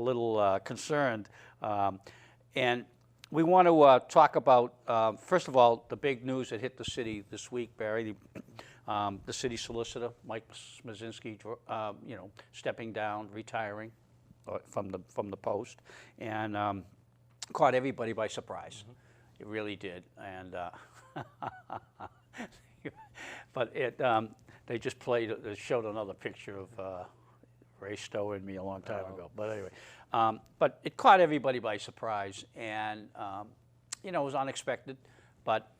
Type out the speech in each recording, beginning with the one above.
little concerned. And we want to talk about, first of all, the big news that hit the city this week, Barry. The city solicitor, Mike Smazinski, stepping down, retiring from the post, and caught everybody by surprise. It really did, and but they just showed another picture of Ray Stowe and me a long time ago. But anyway, but it caught everybody by surprise, and it was unexpected, but.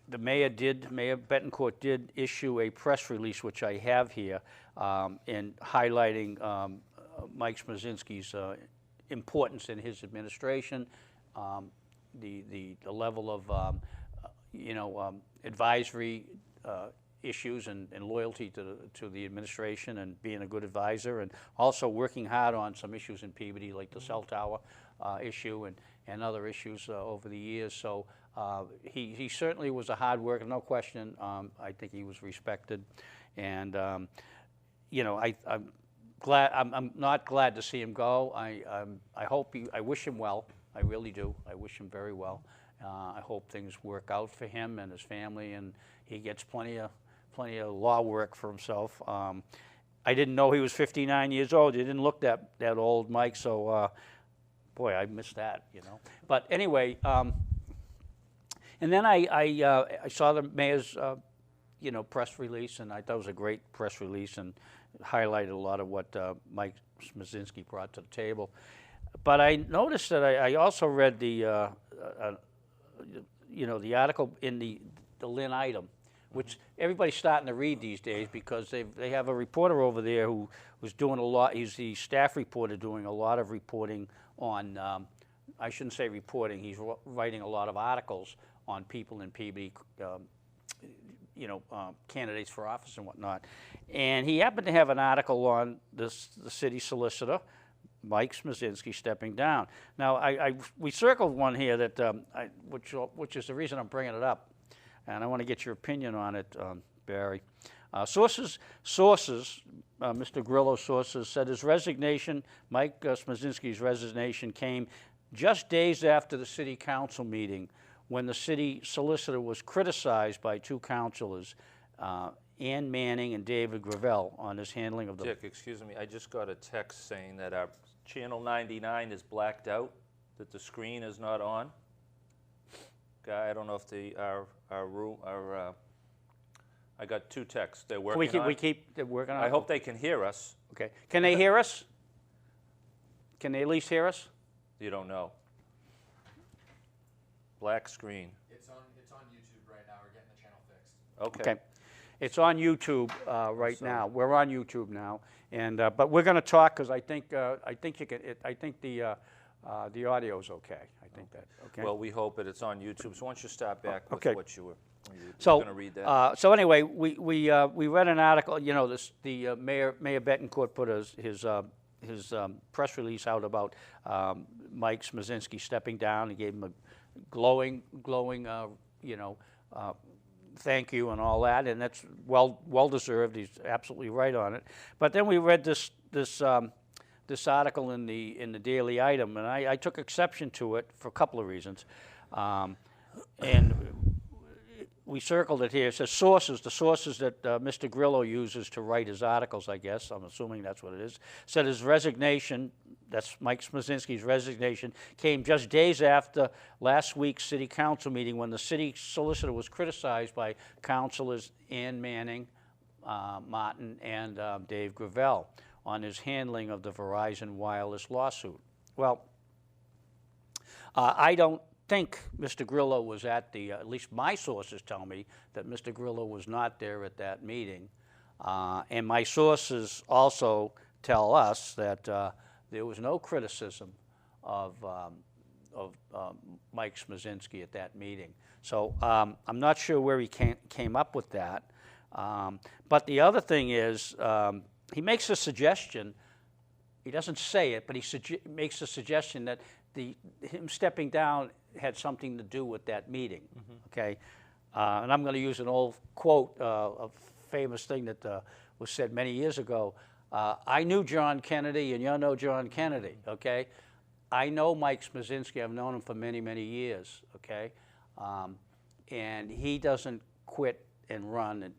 Mayor Betancourt did issue a press release, which I have here, in highlighting Mike Smazinski's importance in his administration, the level of advisory issues and loyalty to the administration and being a good advisor, and also working hard on some issues in Peabody like the cell tower issue and other issues over the years. So he certainly was a hard worker, no question. I think he was respected, and I'm glad. I'm not glad to see him go. I wish him well. I really do. I wish him very well. I hope things work out for him and his family, and he gets plenty of law work for himself. I didn't know he was 59 years old. He didn't look that old, Mike. So, boy, I missed that. But anyway. And then I saw the mayor's, press release, and I thought it was a great press release and highlighted a lot of what Mike Smazinski brought to the table. But I noticed that I also read the article in the Lynn item, which everybody's starting to read these days because they have a reporter over there who was doing a lot. He's the staff reporter doing a lot of reporting on. I shouldn't say reporting. He's writing a lot of articles on people in Peabody, candidates for office and whatnot. And he happened to have an article on the city solicitor, Mike Smazinski, stepping down. Now, we circled one here that, which is the reason I'm bringing it up, and I want to get your opinion on it, Barry. Sources, Mr. Grillo's sources said his resignation, Mike Smazinski's resignation, came just days after the city council meeting, when the city solicitor was criticized by two councilors, Ann Manning and David Gravel, on his handling of the... Dick, excuse me, I just got a text saying that our channel 99 is blacked out, that the screen is not on. Guy, I don't know if I got two texts. They're working on. They're working on. I hope they can hear us. Okay. Can they hear us? Can they at least hear us? You don't know. Black screen. It's on YouTube right now. We're getting the channel fixed. Okay. Okay. It's on YouTube right now. We're on YouTube now, and but we're going to talk because I think you can. I think the audio's okay. I think that. Okay. Well, we hope that it's on YouTube. So why don't you start back with what you were going to read that? So anyway, we read an article. The Mayor Betancourt put his press release out about Mike Smazinski stepping down. He gave him a glowing, thank you and all that, and that's well deserved. He's absolutely right on it. But then we read this article in the Daily Item, and I took exception to it for a couple of reasons, and we circled it here. It says sources, the sources that Mr. Grillo uses to write his articles, I guess, I'm assuming that's what it is, said his resignation, that's Mike Smazinski's resignation, came just days after last week's city council meeting when the city solicitor was criticized by councilors Ann Manning, Martin, and Dave Gravel on his handling of the Verizon Wireless lawsuit. Well, I don't think Mr. Grillo was at at least my sources tell me that Mr. Grillo was not there at that meeting. And my sources also tell us that there was no criticism of Mike Smazinski at that meeting. So I'm not sure where he came up with that. But the other thing is he makes a suggestion. He doesn't say it, but he makes a suggestion that him stepping down had something to do with that meeting, okay? And I'm going to use an old quote, a famous thing that was said many years ago. I knew John Kennedy, and you know John Kennedy, okay? I know Mike Smazinski. I've known him for many, many years, okay? And he doesn't quit and run and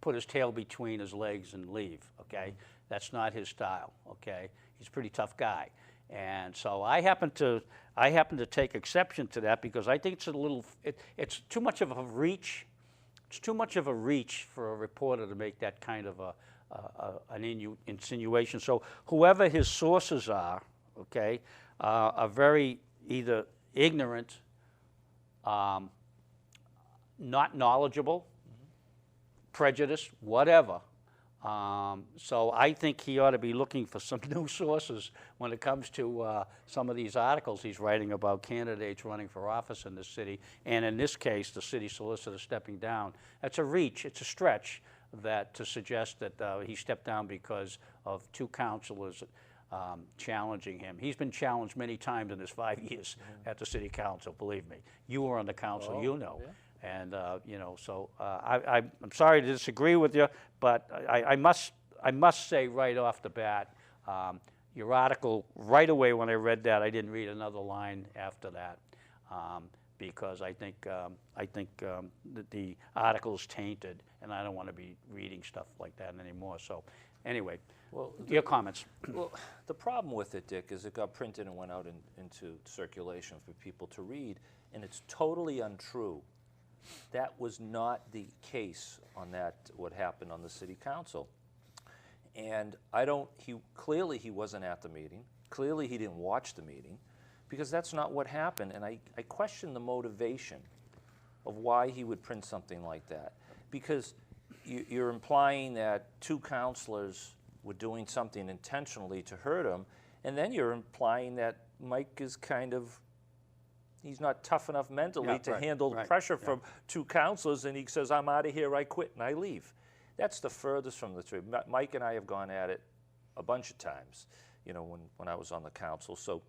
put his tail between his legs and leave, okay? That's not his style, okay? He's a pretty tough guy. And so I happen to take exception to that because I think it's a little, it's too much of a reach. It's too much of a reach for a reporter to make that kind of an insinuation. So whoever his sources are, okay, are very either ignorant, not knowledgeable, prejudiced, whatever. So I think he ought to be looking for some new sources when it comes to some of these articles he's writing about candidates running for office in this city, and in this case, the city solicitor stepping down. That's a reach, it's a stretch that to suggest that he stepped down because of two councilors challenging him. He's been challenged many times in his 5 years at the city council, believe me. You were on the council, you know. Yeah. And, you know, so I'm sorry to disagree with you, but I must say right off the bat, your article, right away when I read that, I didn't read another line after that, because I think that the article is tainted, and I don't want to be reading stuff like that anymore. So anyway, Well, your comments. Well, the problem with it, Dick, is it got printed and went out into circulation for people to read, and it's totally untrue. That was not the case on that, what happened on the city council. And clearly he wasn't at the meeting. Clearly he didn't watch the meeting, because that's not what happened. And I question the motivation of why he would print something like that. Because you're implying that two councilors were doing something intentionally to hurt him, and then you're implying that Mike is kind of, he's not tough enough mentally to handle pressure from two councilors, and he says, I'm out of here, I quit, and I leave. That's the furthest from the truth. Mike and I have gone at it a bunch of times, you know, when I was on the council, so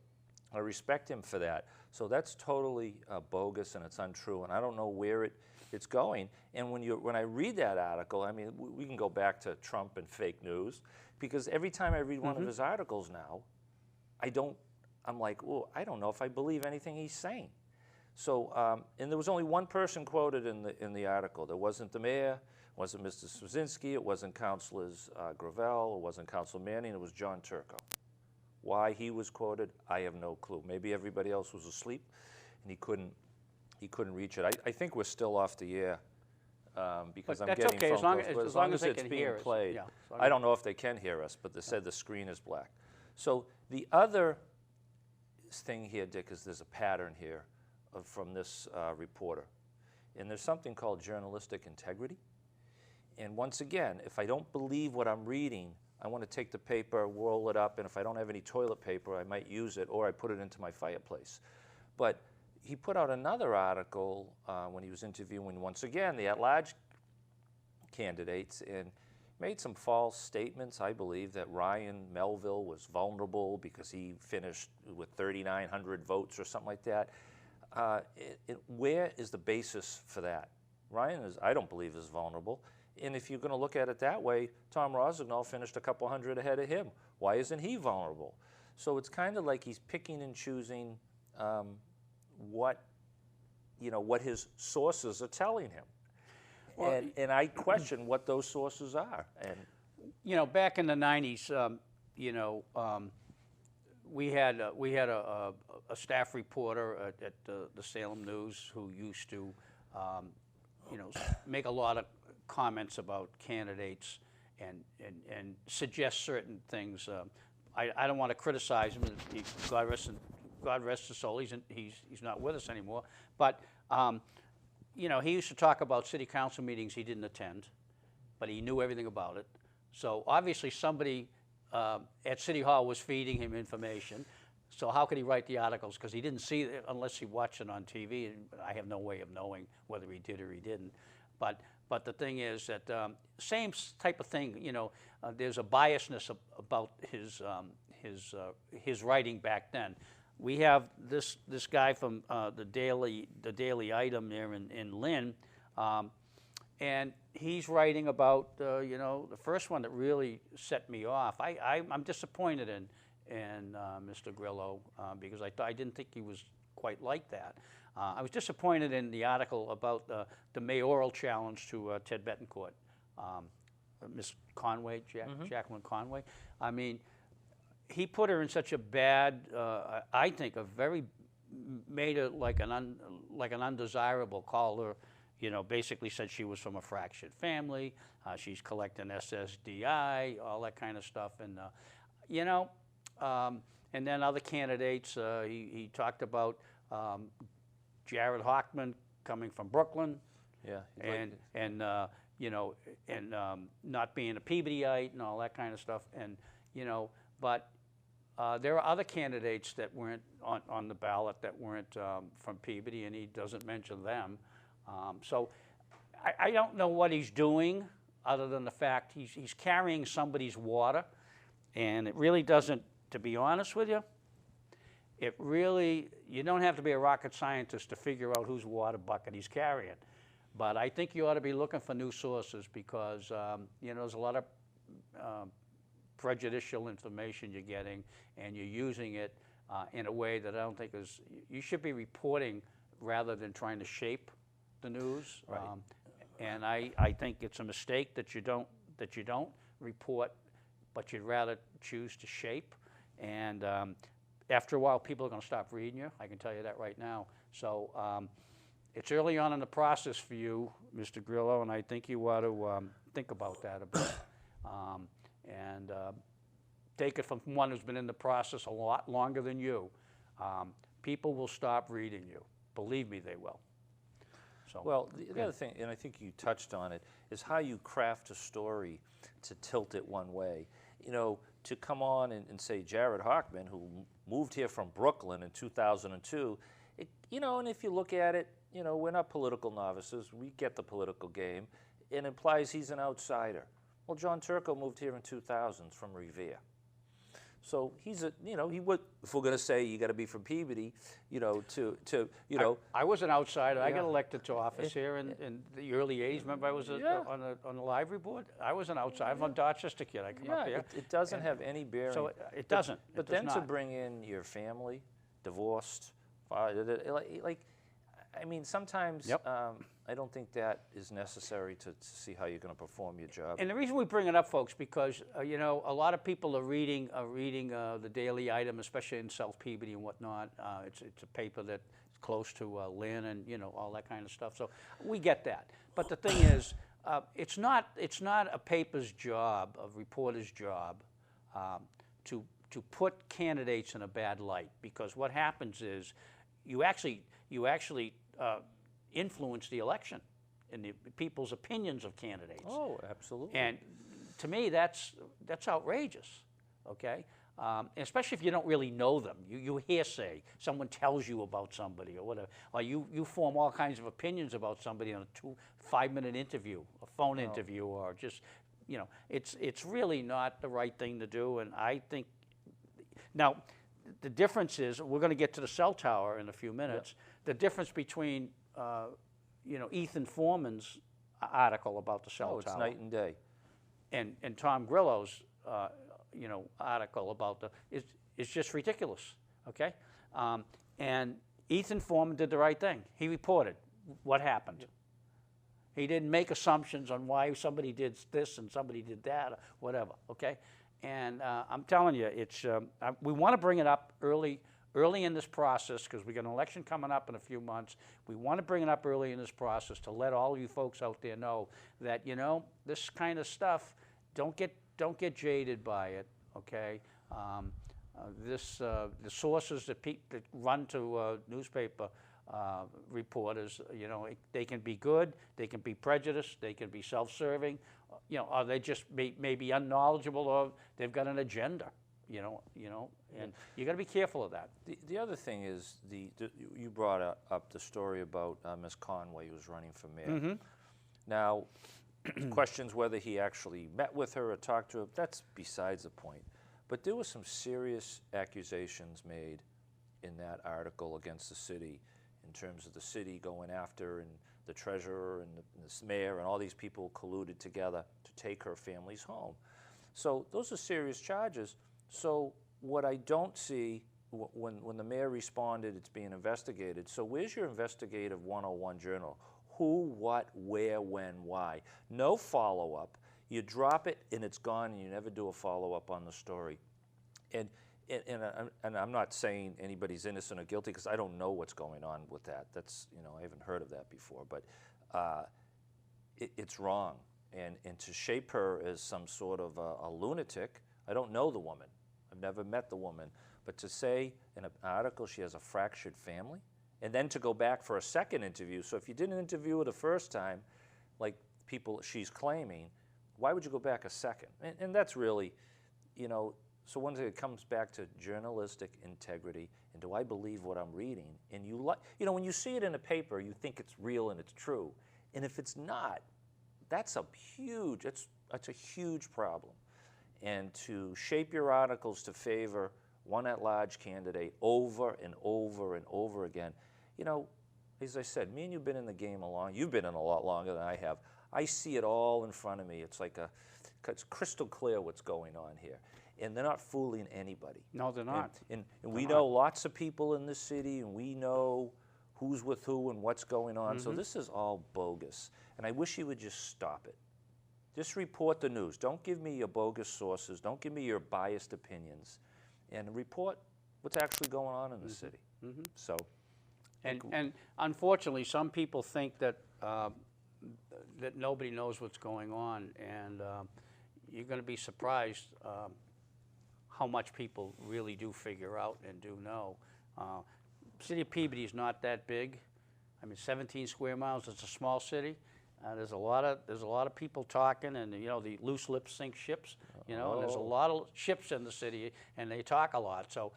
I respect him for that. So that's totally bogus, and it's untrue, and I don't know where it's going. And when I read that article, I mean, we can go back to Trump and fake news, because every time I read one of his articles now, I'm like, oh, I don't know if I believe anything he's saying. So, and there was only one person quoted in the article. There wasn't the mayor, it wasn't Mr. Swazinski, it wasn't Councilors Gravel, it wasn't Councilor Manning, it was John Turco. Why he was quoted, I have no clue. Maybe everybody else was asleep and he couldn't reach it. I think we're still off the air because I'm getting phone calls. But as long as it's being played, yeah, I don't know if they can hear us, but they said the screen is black. So the other thing here, Dick, is there's a pattern here from this reporter. And there's something called journalistic integrity. And once again, if I don't believe what I'm reading, I want to take the paper, roll it up, and if I don't have any toilet paper, I might use it, or I put it into my fireplace. But he put out another article when he was interviewing, once again, the at-large candidates, and made some false statements, I believe, that Ryan Melville was vulnerable because he finished with 3,900 votes or something like that. Where is the basis for that? Ryan I don't believe, is vulnerable. And if you're going to look at it that way, Tom Rosignol finished a couple hundred ahead of him. Why isn't he vulnerable? So it's kind of like he's picking and choosing what his sources are telling him. Well, and I question what those sources are. And you know, back in the 90s, we had a staff reporter at the Salem News who used to, make a lot of comments about candidates and suggest certain things. I don't want to criticize him. God rest his soul. He's not with us anymore. But he used to talk about city council meetings he didn't attend, but he knew everything about it. So obviously somebody at City Hall was feeding him information. So how could he write the articles? Because he didn't see it unless he watched it on TV, and I have no way of knowing whether he did or he didn't. But the thing is that same type of thing. There's a biasness about his writing back then. We have this guy from the Daily Item there in Lynn, And he's writing about, you know, the first one that really set me off. I'm disappointed in Mr. Grillo because I didn't think he was quite like that. I was disappointed in the article about the mayoral challenge to Ted Betancourt, Miss Conway, Jacqueline Conway. I mean, he put her in such a bad, I think, made her like an undesirable, called her, you know, basically said she was from a fractured family, she's collecting SSDI, all that kind of stuff, and you know, and then other candidates, he talked about Jared Hockman coming from Brooklyn, Yeah. and you know, and not being a Peabodyite and all that kind of stuff, and you know, but there are other candidates that weren't on the ballot that weren't from Peabody, and he doesn't mention them. So I don't know what he's doing other than the fact he's carrying somebody's water, and it really doesn't, to be honest with you, you don't have to be a rocket scientist to figure out whose water bucket he's carrying. But I think you ought to be looking for new sources because, you know, there's a lot of prejudicial information you're getting, and you're using it in a way that I don't think is, you should be reporting rather than trying to shape the news. Right. And I think it's a mistake that you don't report, but you'd rather choose to shape. And after a while, people are going to stop reading you. I can tell you that right now. So it's early on in the process for you, Mr. Grillo, and I think you ought to think about that a bit. And take it from one who's been in the process a lot longer than you. People will stop reading you. Believe me, they will. So, well, the other thing, and I think you touched on it, is how you craft a story to tilt it one way. You know, to come on and say Jared Hockman, who moved here from Brooklyn in 2002, you know, and if you look at it, you know, we're not political novices. We get the political game. It implies he's an outsider. Well, John Turco moved here in 2000 from Revere. So he's a, you know, he would, if we're going to say you got to be from Peabody, you know, you know. I was an outsider. Yeah. I got elected to office here in the early 80s. Remember I was on the library board? I was an outsider. I'm a Dorchester kid. I come up here. It doesn't have any bearing. So it doesn't. But then to bring in your family, divorced, like, I mean, sometimes I don't think that is necessary to see how you're going to perform your job. And the reason we bring it up, folks, because you know, a lot of people are reading the Daily Item, especially in South Peabody and whatnot. It's a paper that's close to Lynn and you know all that kind of stuff. So we get that. But the thing is, it's not a paper's job, a reporter's job, to put candidates in a bad light, because what happens is you actually influence the election and the people's opinions of candidates. Oh, absolutely. And to me, that's outrageous, okay? Especially if you don't really know them. You hearsay, someone tells you about somebody or whatever, or you form all kinds of opinions about somebody in a 5-minute interview, a phone interview, or just, you know, it's really not the right thing to do. And I think, now, the difference is, we're going to get to the cell tower in a few minutes. The difference between, you know, Ethan Foreman's article about the cell tower. It's night and day. And Tom Grillo's, you know, article about is just ridiculous. Okay, and Ethan Foreman did the right thing. He reported what happened. He didn't make assumptions on why somebody did this and somebody did that, or whatever. Okay. And I'm telling you, it's we want to bring it up early in this process, because we got an election coming up in a few months. We want to bring it up early in this process to let all you folks out there know that, you know, this kind of stuff, don't get jaded by it. Okay, the sources that run to newspaper reporters, you know, they can be good, they can be prejudiced, they can be self-serving. You know, or they just may be unknowledgeable, or they've got an agenda. You know, and you got to be careful of that. The other thing is you brought up the story about Ms. Conway, who was running for mayor. Mm-hmm. Now, questions whether he actually met with her or talked to her, that's besides the point. But there were some serious accusations made in that article against the city in terms of the city going after and the treasurer and the mayor and all these people colluded together to take her family's home. So those are serious charges. So what I don't see, when the mayor responded, it's being investigated. So where's your investigative 101 journal? Who, what, where, when, why? No follow-up. You drop it and it's gone, and you never do a follow-up on the story. And I'm not saying anybody's innocent or guilty, because I don't know what's going on with that. That's, you know, I haven't heard of that before. But it's wrong. And to shape her as some sort of a lunatic, I don't know the woman. I've never met the woman. But to say in an article she has a fractured family, and then to go back for a second interview. So if you didn't interview her the first time, like people she's claiming, why would you go back a second? And that's really, you know, so one thing, it comes back to journalistic integrity, and do I believe what I'm reading? And you know, when you see it in a paper, you think it's real and it's true. And if it's not, that's a huge problem. And to shape your articles to favor one at-large candidate over and over and over again, you know, as I said, me and you've been in the game you've been in a lot longer than I have. I see it all in front of me. It's like it's crystal clear what's going on here. And they're not fooling anybody. No, they're not. And we know lots of people in this city, and we know who's with who and what's going on. So this is all bogus. And I wish you would just stop it. Just report the news. Don't give me your bogus sources. Don't give me your biased opinions. And report what's actually going on in the city. So, and unfortunately, some people think that that nobody knows what's going on, and you're going to be surprised how much people really do figure out and do know. City of Peabody is not that big. I mean, 17 square miles. It's a small city. There's a lot of people talking, and you know, the loose lips sink ships. You know, and there's a lot of ships in the city, and they talk a lot. So,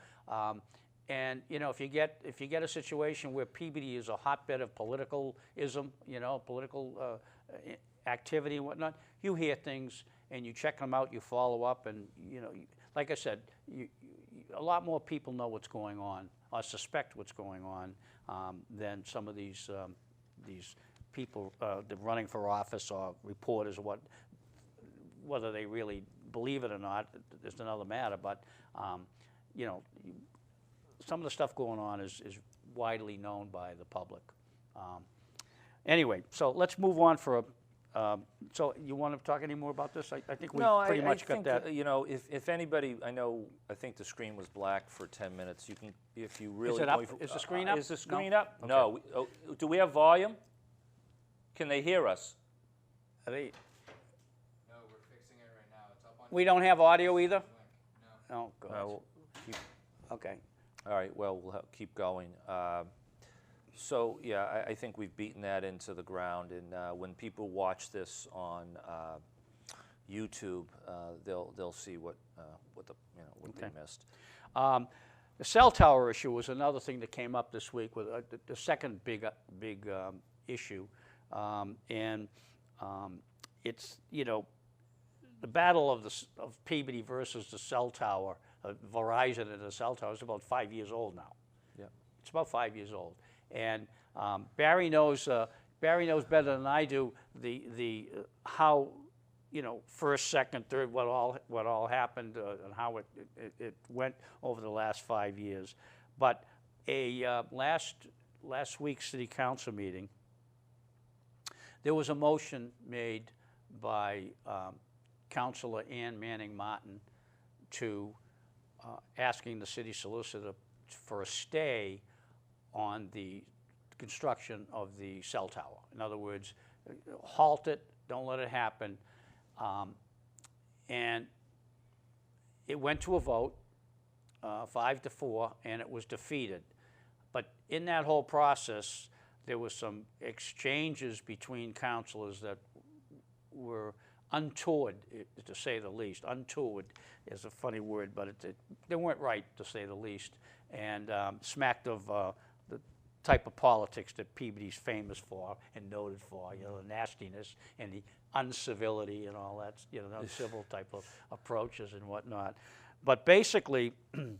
and you know, if you get a situation where Peabody is a hotbed of politicalism, you know, political activity and whatnot, you hear things and you check them out, you follow up, and you know, like I said, a lot more people know what's going on or suspect what's going on than some of these people that running for office or reporters, whether they really believe it or not is another matter. But you know, some of the stuff going on is widely known by the public. Anyway, so let's move on for a. So you want to talk any more about this? I think we pretty much got that. You know, if anybody, I think the screen was black for 10 minutes. You can, if you really. Is it up? Is the screen up? Is the screen No? up? Okay. No. Do we have volume? Can they hear us? Are they, No, we're fixing it right now. It's up on we don't have audio either? link. No. Oh, God. We'll keep, Okay. all right. Well, we'll keep going. So yeah, I think we've beaten that into the ground, and when people watch this on YouTube, they'll see what they missed. The cell tower issue was another thing that came up this week with the second big issue, and it's, you know, the battle of Peabody versus the cell tower, Verizon and the cell tower is about 5 years old now. Yeah. It's about 5 years old, and Barry knows better than I do the how, you know, first, second, third, what all happened and how it went over the last 5 years. But last week's city council meeting, there was a motion made by Councilor Ann Manning Martin to asking the city solicitor for a stay on the construction of the cell tower. In other words, halt it, don't let it happen. And it went to a vote, 5-4, and it was defeated. But in that whole process, there was some exchanges between councilors that were untoward, to say the least. Untoward is a funny word, but they weren't right, to say the least, and smacked of the type of politics that Peabody's famous for and noted for, you know, the nastiness and the uncivility and all that, you know, uncivil type of approaches and whatnot. But basically, you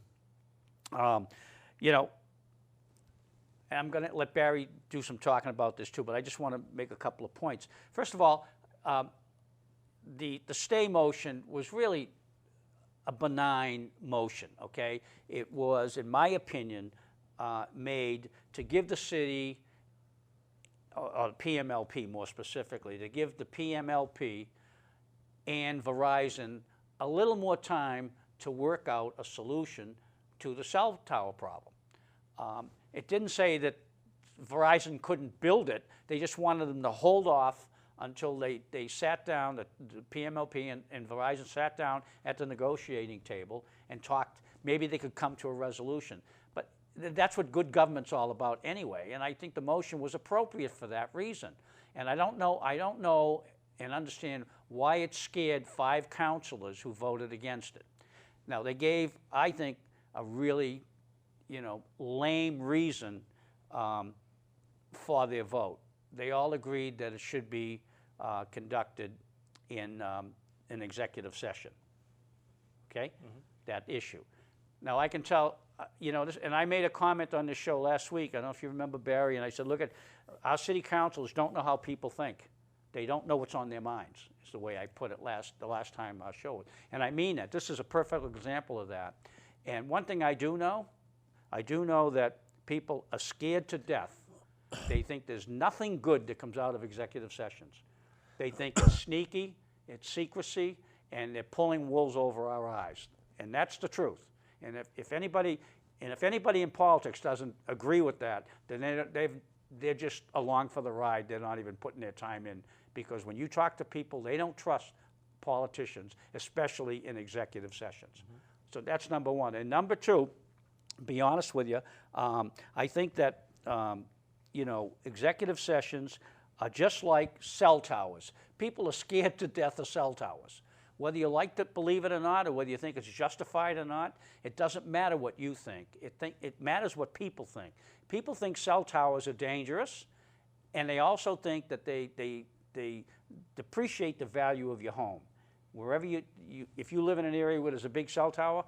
know, and I'm going to let Barry do some talking about this too, but I just want to make a couple of points. First of all, the stay motion was really a benign motion, okay? It was, in my opinion, made to give the city, or PMLP more specifically, to give the PMLP and Verizon a little more time to work out a solution to the cell tower problem. It didn't say that Verizon couldn't build it. They just wanted them to hold off until they sat down, the PMLP and Verizon sat down at the negotiating table and talked. Maybe they could come to a resolution. But that's what good government's all about anyway. And I think the motion was appropriate for that reason. And I don't know and understand why it scared 5 councilors who voted against it. Now, they gave, I think, a really, lame reason for their vote. They all agreed that it should be conducted in an executive session, okay? That issue. Now, I can tell, this, and I made a comment on this show last week. I don't know if you remember, Barry, and I said, look, our city councilors don't know how people think. They don't know what's on their minds, is the way I put it the last time I showed. And I mean that. This is a perfect example of that. And one thing I do know that people are scared to death. They think there's nothing good that comes out of executive sessions. They think it's sneaky, it's secrecy, and they're pulling wolves over our eyes. And that's the truth. And if anybody in politics doesn't agree with that, then they're just along for the ride. They're not even putting their time in, because when you talk to people, they don't trust politicians, especially in executive sessions. So that's number one. And number two, to be honest with you, I think that executive sessions are just like cell towers. People are scared to death of cell towers. Whether you like to believe it or not, or whether you think it's justified or not, it doesn't matter what you think. It matters what people think. People think cell towers are dangerous, and they also think that they depreciate the value of your home. Wherever if you live in an area where there's a big cell tower,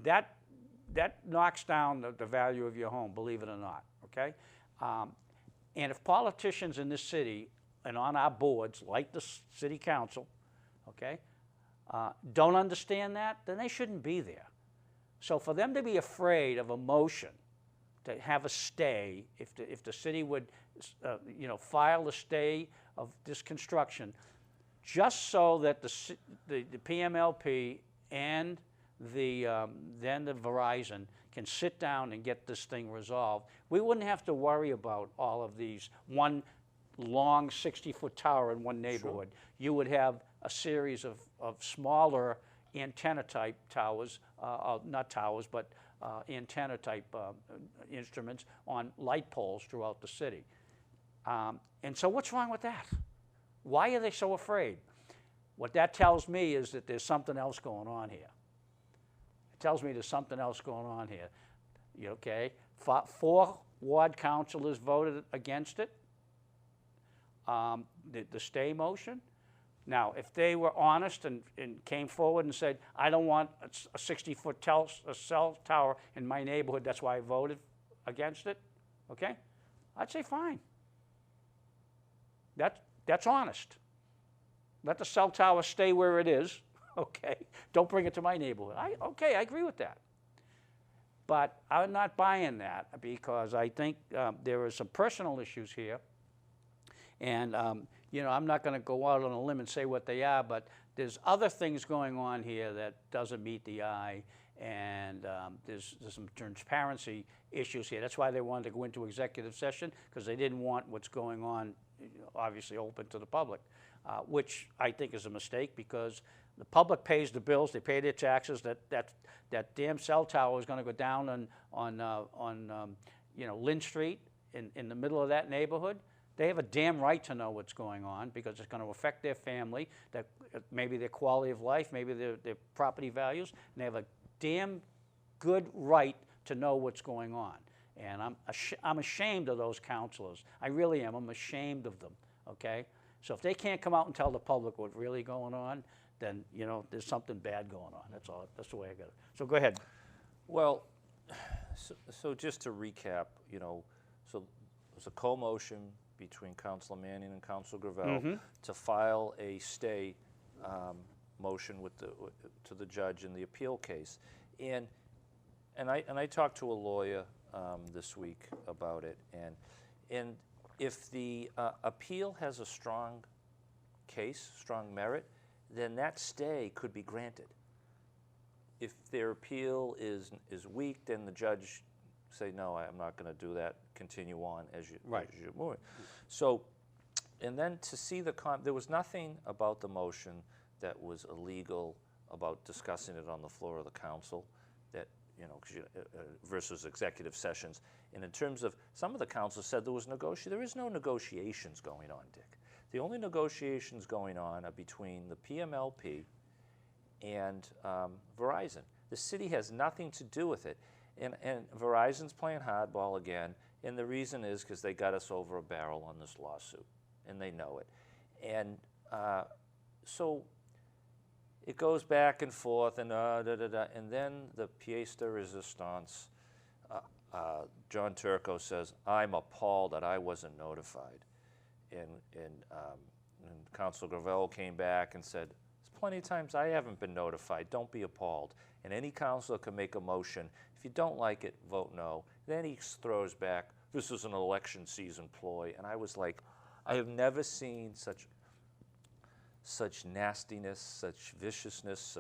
that knocks down the value of your home, believe it or not, okay? And if politicians in this city and on our boards, like the city council, okay, don't understand that, then they shouldn't be there. So for them to be afraid of a motion to have a stay, if the city would, file a stay of this construction, just so that the PMLP and then the Verizon can sit down and get this thing resolved, we wouldn't have to worry about all of these, one long 60-foot tower in one neighborhood. Sure. You would have a series of smaller antenna-type towers, not towers, but antenna-type instruments on light poles throughout the city. And so what's wrong with that? Why are they so afraid? What that tells me is that there's something else going on here. It tells me there's something else going on here. Okay? 4 ward councilors voted against it, the stay motion. Now, if they were honest and came forward and said, I don't want a 60-foot cell tower in my neighborhood, that's why I voted against it, okay? I'd say fine. That's honest. Let the cell tower stay where it is, okay? Don't bring it to my neighborhood. Okay, I agree with that. But I'm not buying that, because I think there are some personal issues here. And, I'm not going to go out on a limb and say what they are, but there's other things going on here that doesn't meet the eye, and there's some transparency issues here. That's why they wanted to go into executive session, because they didn't want what's going on, obviously, open to the public, which I think is a mistake, because the public pays the bills, they pay their taxes. That damn cell tower is going to go down on Lynn Street in the middle of that neighborhood. They have a damn right to know what's going on, because it's going to affect their family, maybe their quality of life, maybe their property values, and they have a damn good right to know what's going on. And I'm ashamed of those counselors. I really am. I'm ashamed of them, okay? So if they can't come out and tell the public what's really going on, then, there's something bad going on. That's all. That's the way I got it. So go ahead. Well, so just to recap, So it was a co-motion between Councilor Manning and Councilor Gravel to file a stay motion with to the judge in the appeal case. And I talked to a lawyer this week about it, and if the appeal has a strong case, strong merit, then that stay could be granted. If their appeal is weak, then the judge say, no, I'm not going to do that, continue on as you move. So, and then to see there was nothing about the motion that was illegal about discussing it on the floor of the council, that, versus executive sessions. And in terms of, some of the council said there is no negotiations going on, Dick. The only negotiations going on are between the PMLP and Verizon. The city has nothing to do with it. And Verizon's playing hardball again, and the reason is because they got us over a barrel on this lawsuit, and they know it. And so it goes back and forth, and and then the pièce de résistance, John Turco says, I'm appalled that I wasn't notified. And Councilor Gravel came back and said, there's plenty of times I haven't been notified, don't be appalled. And any councilor can make a motion. If you don't like it, vote no. Then he throws back, this is an election season ploy. And I was like, I have never seen such nastiness, such viciousness,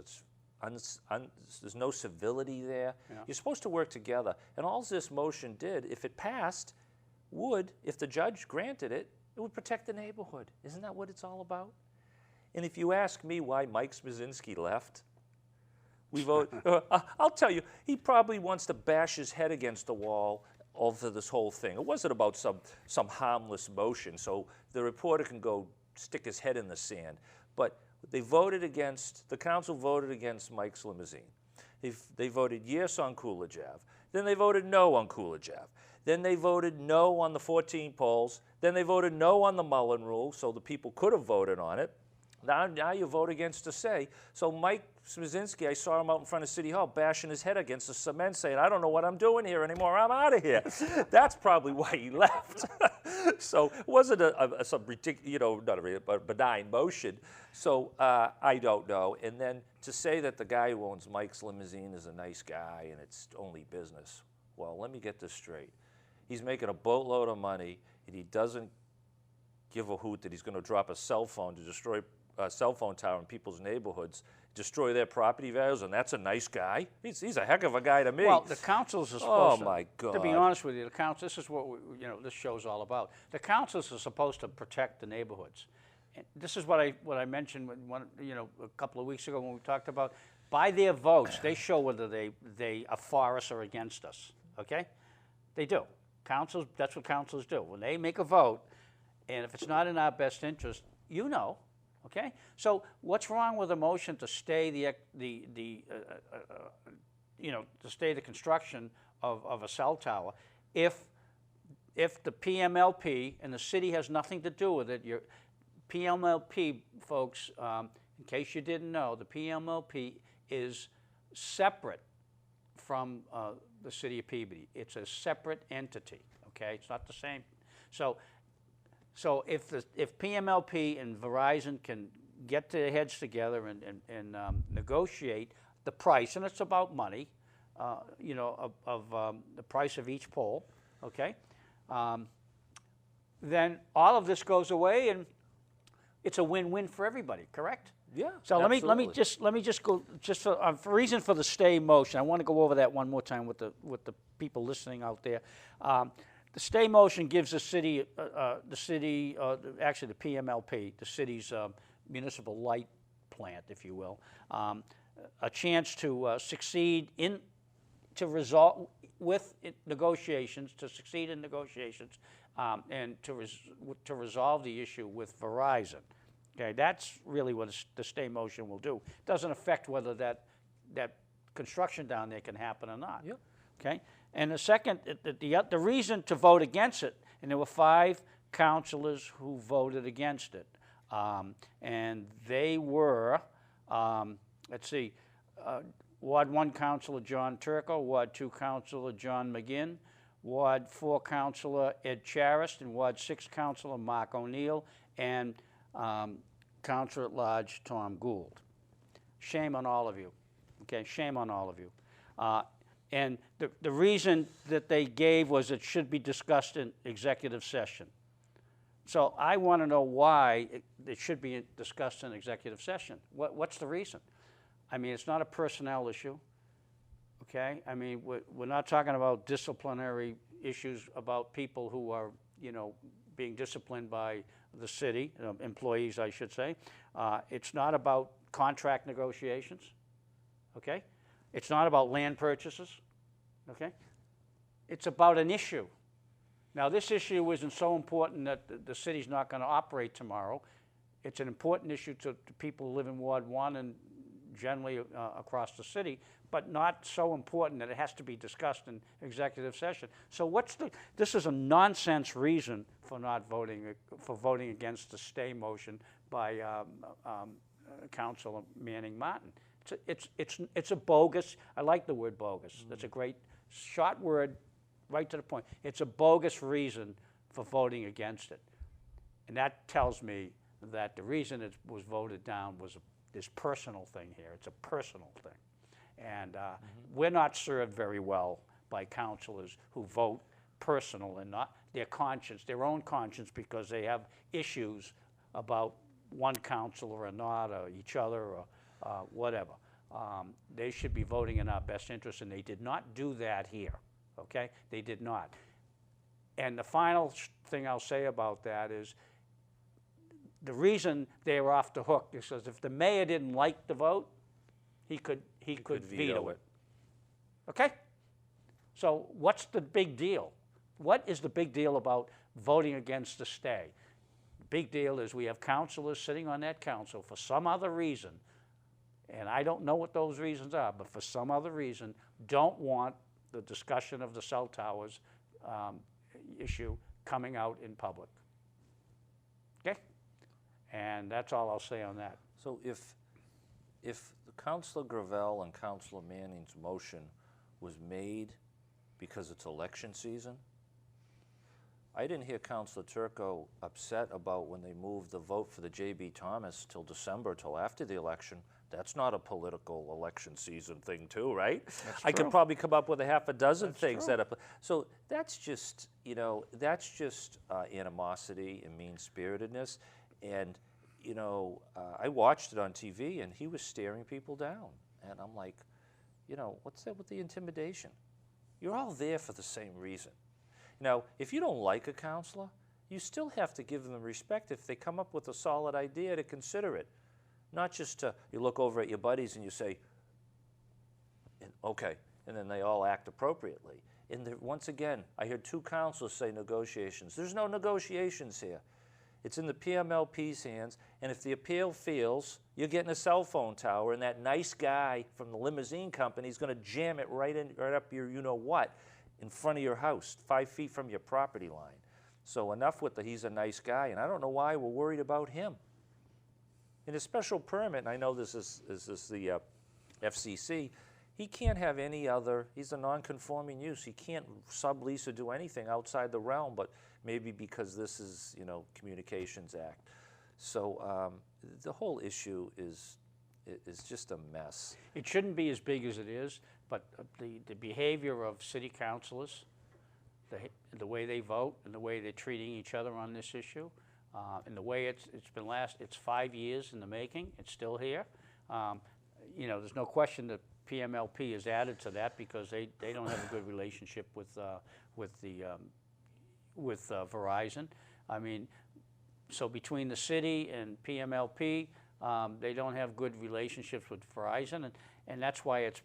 there's no civility there. Yeah. You're supposed to work together. And all this motion did, if it passed, if the judge granted it, it would protect the neighborhood. Isn't that what it's all about? And if you ask me why Mike Smazinski left, I'll tell you, he probably wants to bash his head against the wall over this whole thing. It wasn't about some harmless motion, so the reporter can go stick his head in the sand. But the council voted against Mike's limousine. They voted yes on Coolidge Ave. Then they voted no on Coolidge Ave. Then they voted no on the 14 polls. Then they voted no on the Mullen Rule, so the people could have voted on it. Now you vote against to say. So Mike Smazinski, I saw him out in front of City Hall bashing his head against the cement saying, I don't know what I'm doing here anymore, I'm out of here. That's probably why he left. So it wasn't some ridiculous, not a benign motion. So I don't know. And then to say that the guy who owns Mike's limousine is a nice guy and it's only business. Well, let me get this straight. He's making a boatload of money and he doesn't give a hoot that he's going to drop a cell phone to destroy a cell phone tower in people's neighborhoods, destroy their property values, and that's a nice guy. He's a heck of a guy to me. Well, the councils are supposed my God. To be honest with you, the council, this is what this show's all about. The councils are supposed to protect the neighborhoods. And this is what I mentioned a couple of weeks ago when we talked about, by their votes, they show whether they are for us or against us, okay? They do. Councils, that's what councils do. When they make a vote, and if it's not in our best interest, okay? So what's wrong with a motion to stay to stay the construction of a cell tower if the PMLP and the city has nothing to do with it? Your PMLP, folks, in case you didn't know, the PMLP is separate from the city of Peabody. It's a separate entity, okay? It's not the same. So if PMLP and Verizon can get their heads together and negotiate the price, and it's about money, of the price of each pole, okay, then all of this goes away and it's a win-win for everybody. Correct? Yeah. So absolutely. let me just go for reason for the stay motion. I want to go over that one more time with the people listening out there. The stay motion gives the city, actually the PMLP, the city's municipal light plant, if you will, a chance to succeed to resolve with negotiations, and to resolve the issue with Verizon. Okay, that's really what the stay motion will do. It doesn't affect whether that construction down there can happen or not. Yep. Okay, and the second, the reason to vote against it, and there were 5 councilors who voted against it, and they were, let's see, Ward 1 councilor John Turco, Ward 2 councilor John McGinn, Ward 4 Councilor Ed Charist, and Ward 6 Councilor Mark O'Neill, and Councilor at Large Tom Gould. Shame on all of you. Okay, shame on all of you. And the reason that they gave was it should be discussed in executive session. So I want to know why it should be discussed in executive session. What's the reason? I mean, it's not a personnel issue, okay? I mean, we're not talking about disciplinary issues about people who are, you know, being disciplined by the city, employees, I should say. It's not about contract negotiations, okay? It's not about land purchases, okay? It's about an issue. Now, this issue isn't so important that the city's not going to operate tomorrow. It's an important issue to people who live in Ward 1 and generally across the city, but not so important that it has to be discussed in executive session. So this is a nonsense reason for not voting, for voting against the stay motion by Councilor Manning Martin. It's a bogus, I like the word bogus. That's a great short word, right to the point. It's a bogus reason for voting against it. And that tells me that the reason it was voted down was this personal thing here. It's a personal thing. And we're not served very well by councilors who vote personal and not their conscience, their own conscience, because they have issues about one councilor or not, or each other, or whatever. They should be voting in our best interest, and they did not do that here, okay? They did not. And the final thing I'll say about that is the reason they were off the hook is because if the mayor didn't like the vote, he could veto it. Okay? So what's the big deal? What is the big deal about voting against the stay? The big deal is we have councilors sitting on that council for some other reason, and I don't know what those reasons are, but for some other reason, don't want the discussion of the cell towers issue coming out in public. Okay? And that's all I'll say on that. So if Councilor Gravel and Councilor Manning's motion was made because it's election season, I didn't hear Councilor Turco upset about when they moved the vote for the J.B. Thomas till December, till after the election. That's not a political election season thing too, right? I could probably come up with a half a dozen things that are, so that's just, you know, that's just animosity and mean-spiritedness. And, you know, I watched it on TV and he was staring people down. And I'm like, you know, what's that with the intimidation? You're all there for the same reason. Now, if you don't like a counselor, you still have to give them respect if they come up with a solid idea to consider it. Not just to, you look over at your buddies and you say, okay, and then they all act appropriately. And once again, I heard two councilors say negotiations. There's no negotiations here. It's in the PMLP's hands, and if the appeal fails, you're getting a cell phone tower, and that nice guy from the limousine company is going to jam it right up your you-know-what in front of your house, 5 feet from your property line. So enough with the he's a nice guy, and I don't know why we're worried about him. In a special permit, and I know this is the FCC, he can't have any other, he's a non-conforming use. He can't sublease or do anything outside the realm, but maybe because this is, you know, Communications Act. So the whole issue is just a mess. It shouldn't be as big as it is, but the behavior of city councilors, the way they vote and the way they're treating each other on this issue, and the way it's been it's 5 years in the making, it's still here. You know, there's no question that PMLP is added to that because they don't have a good relationship with Verizon. I mean, so between the city and PMLP, they don't have good relationships with Verizon, and that's why it's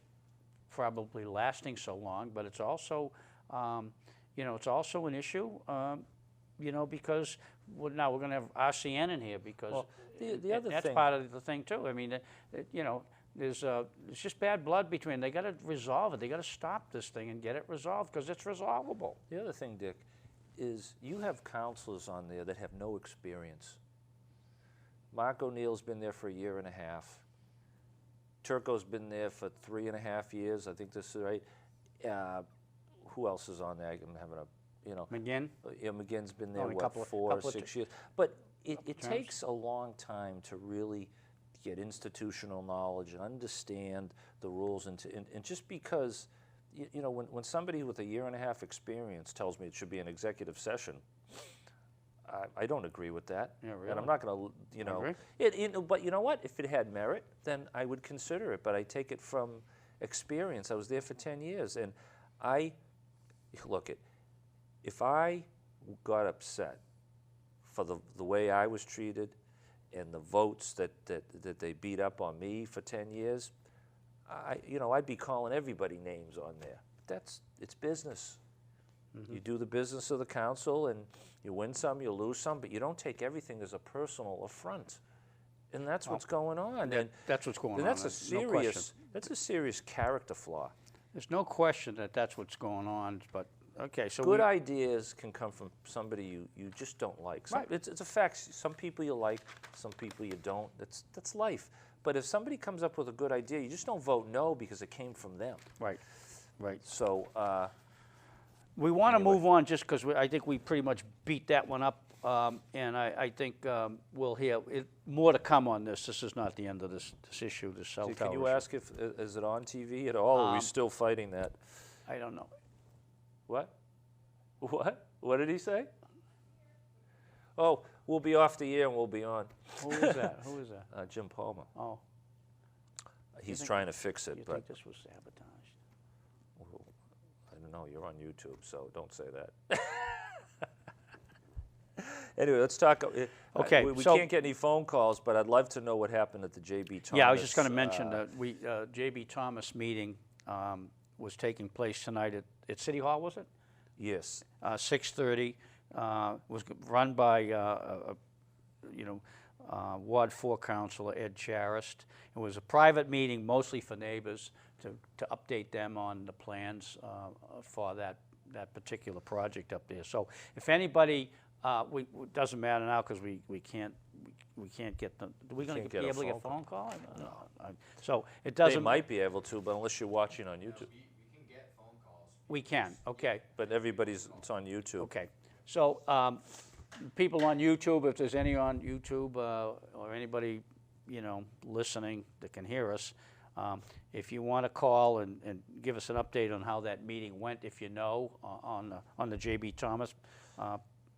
probably lasting so long. But it's also, you know, it's also an issue, you know, because now we're going to have RCN in here because well, the other that's thing, part of the thing too. I mean, you know, there's just bad blood between. They got to resolve it. They got to stop this thing and get it resolved because it's resolvable. the other thing, Dick, is you have counselors on there that have no experience. Mark O'Neill's been there for 1.5 years. Turco's been there for 3.5 years. I think this is right. who else is on there? I'm having a, you know. McGinn? Yeah, McGinn's been there, Only what, couple of- 4 or couple of 6 years? But it terms. takes a long time to really get institutional knowledge and understand the rules. And just because, you know, when somebody with a 1.5 year experience tells me it should be an executive session, I don't agree with that. Yeah, And really? I'm not going to, you know, agree. but you know what? If it had merit, then I would consider it. But I take it from experience. I was there for 10 years. And if I got upset for the way I was treated and the votes that they beat up on me for 10 years, I'd be calling everybody names on there. It's business. Mm-hmm. You do the business of the council, and you win some, you lose some, but you don't take everything as a personal affront. And that's what's going on. And That's what's going on. that's There's no question. that's a serious character flaw. There's no question that that's what's going on, but, okay, so Good ideas can come from somebody you just don't like. Right. It's a fact. Some people you like, some people you don't. That's life. But if somebody comes up with a good idea, you just don't vote no because it came from them. Right, right. So We want to Anyway. move on just because I think we pretty much beat that one up, and I think we'll hear more to come on this. This is not the end of this issue, this cell tower can you issue. ask if is it on TV at all? Or are we still fighting that? I don't know. What? What? What did he say? Oh, we'll be off the air and we'll be on. Who is that? Who is that? Jim Palmer. Oh, He's think- trying to fix it, you but think this was sabotaged? I don't know. You're on YouTube, so don't say that. Anyway, let's talk. Okay, we so- can't get any phone calls, but I'd love to know what happened at the J.B. Thomas. Yeah, I was just going to mention that J.B. Thomas meeting was taking place tonight at City Hall, was it? Yes. 6:30, was run by, Ward 4 Councilor Ed Jarvis. It was a private meeting, mostly for neighbors, to update them on the plans for that particular project up there. So if anybody, it doesn't matter now because we can't get them. Are we going to Can't be get a able to get a phone phone call? No. So it They doesn't. might be able to, but unless you're watching on YouTube. We can get phone calls. We can. Okay. But it's on YouTube. Okay, so people on YouTube, if there's any on YouTube or anybody, listening that can hear us, if you want to call and give us an update on how that meeting went, if you know, on the J.B. Thomas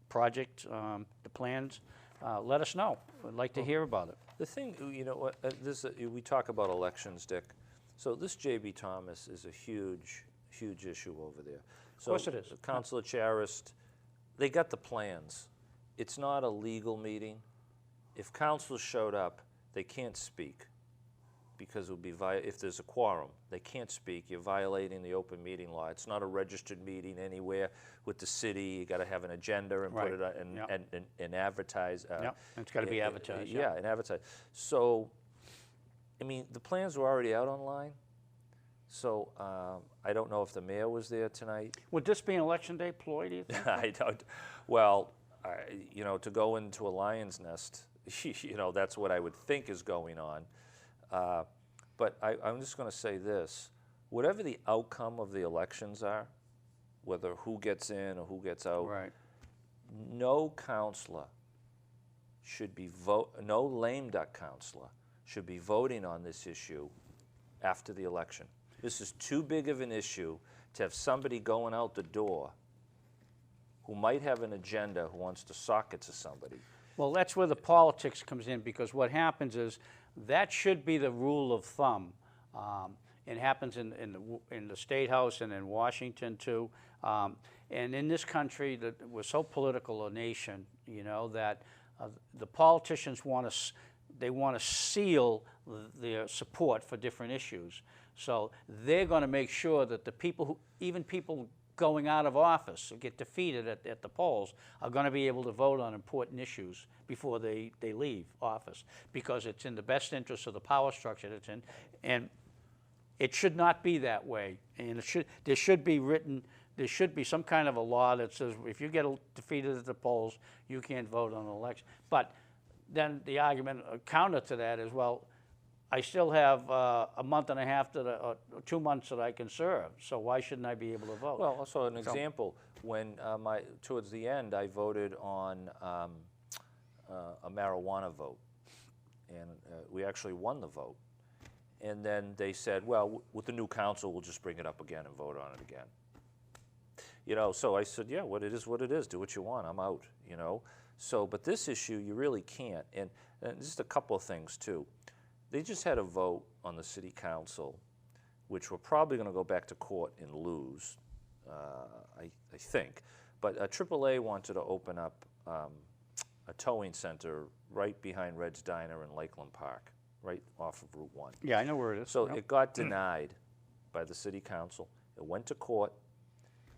project, the plans, let us know. We'd like to hear about it. The thing, we talk about elections, Dick. So this J.B. Thomas is a huge issue over there. Of course it is. Councilor Charist, they got the plans. It's not a legal meeting. If council showed up, they can't speak because it would be if there's a quorum. They can't speak. You're violating the open meeting law. It's not a registered meeting anywhere with the city. You got to have an agenda and put Right. it on Yep. and advertise. Yep, it's gotta be advertised, Yeah, yep. and advertise. So, I mean, the plans were already out online. So I don't know if the mayor was there tonight. Would this be an election day ploy, do you think? I don't. Well, to go into a lion's nest, that's what I would think is going on. But I'm just going to say this: whatever the outcome of the elections are, whether who gets in or who gets out, Right. no counselor should be no lame duck counselor should be voting on this issue after the election. This is too big of an issue to have somebody going out the door who might have an agenda who wants to sock it to somebody. Well, that's where the politics comes in, because what happens is that should be the rule of thumb. It happens in the State House and in Washington too. And in this country, that we're so political a nation, that the politicians want to seal their support for different issues. So they're going to make sure that the people even people going out of office or get defeated at the polls are going to be able to vote on important issues before they leave office, because it's in the best interest of the power structure that's in. And it should not be that way. And there should be some kind of a law that says if you get defeated at the polls, you can't vote on an election. But then the argument counter to that is, well, I still have a month and a half or 2 months that I can serve. So why shouldn't I be able to vote? Well, also an example, when towards the end, I voted on a marijuana vote, and we actually won the vote. And then they said, well, with the new council, we'll just bring it up again and vote on it again. You know, so I said, yeah, what it is, do what you want, I'm out, you know. So, but this issue, you really can't. And just a couple of things, too. They just had a vote on the city council, which we're probably going to go back to court and lose, I think. But AAA wanted to open up a towing center right behind Red's Diner in Lakeland Park, right off of Route 1. Yeah, I know where it is. So it got denied by the city council. It went to court.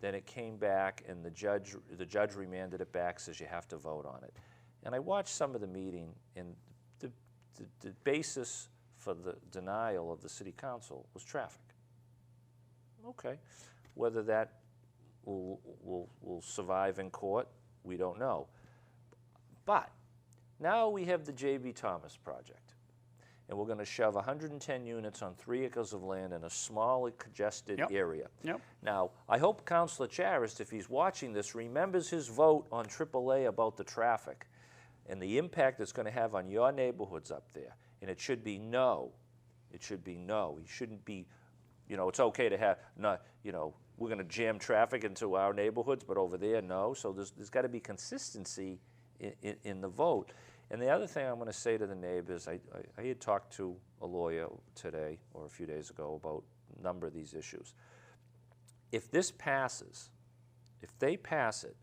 Then it came back, and the judge remanded it back, says you have to vote on it. And I watched some of the meeting, and the basis for the denial of the city council was traffic. Okay, whether that will survive in court, we don't know. But now we have the J.B. Thomas project, and we're going to shove 110 units on 3 acres of land in a small, congested area. Yep. Now, I hope Councilor Jarvis, if he's watching this, remembers his vote on AAA about the traffic and the impact it's going to have on your neighborhoods up there. And it should be no. It should be no. He shouldn't be, you know, it's okay to have, not, you know, we're going to jam traffic into our neighborhoods, but over there, no. So there's got to be consistency in the vote. And the other thing I'm going to say to the neighbors, I had talked to a lawyer today or a few days ago about a number of these issues. If this passes, if they pass it,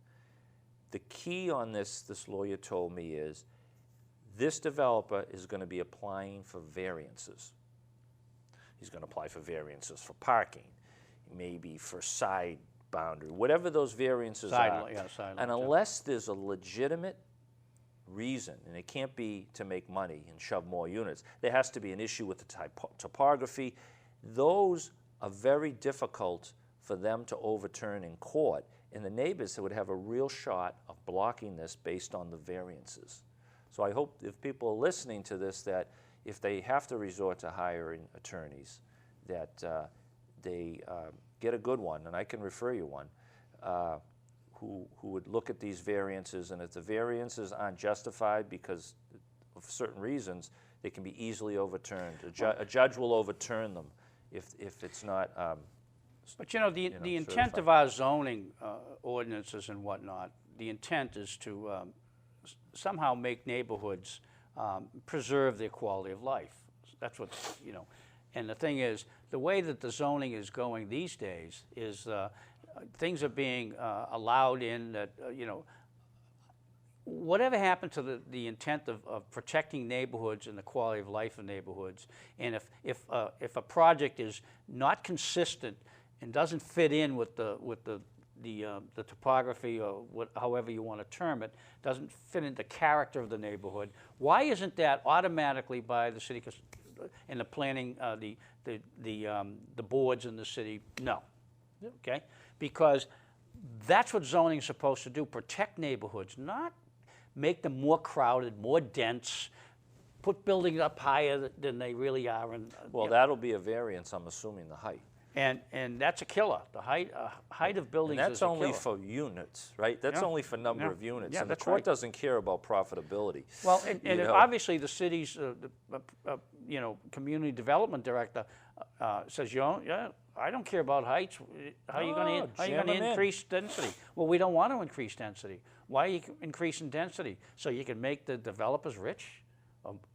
the key on this lawyer told me, is this developer is going to be applying for variances. He's going to apply for variances for parking, maybe for side boundary, whatever those variances are. Yeah, side and lots, unless there's a legitimate reason, and it can't be to make money and shove more units, there has to be an issue with the topography. Those are very difficult for them to overturn in court, and the neighbors would have a real shot of blocking this based on the variances. So I hope if people are listening to this, that if they have to resort to hiring attorneys, that they get a good one, and I can refer you one, who would look at these variances, and if the variances aren't justified because of certain reasons, they can be easily overturned. A judge will overturn them if it's not. But you know, the intent certified. of our zoning ordinances and whatnot, the intent is to somehow make neighborhoods preserve their quality of life. That's what, you know. And the thing is, the way that the zoning is going these days is things are being allowed in that, you know, whatever happened to the intent of protecting neighborhoods and the quality of life in neighborhoods, and if a project is not consistent and doesn't fit in with the topography, or however you want to term it, doesn't fit in the character of the neighborhood, why isn't that automatically by the city and the planning, the boards in the city? No. Okay? Because that's what zoning is supposed to do, protect neighborhoods, not make them more crowded, more dense, put buildings up higher than they really are. And, well, that'll be a variance, I'm assuming, the height. And that's a killer. The height of buildings is a killer. And that's only for units, right? That's only for number of units. Yeah, and the that's court right. doesn't care about profitability. Well, and obviously the city's you know, community development director says, yeah, I don't care about heights. How are you going to increase density? Well, we don't want to increase density. Why are you increasing density? So you can make the developers rich?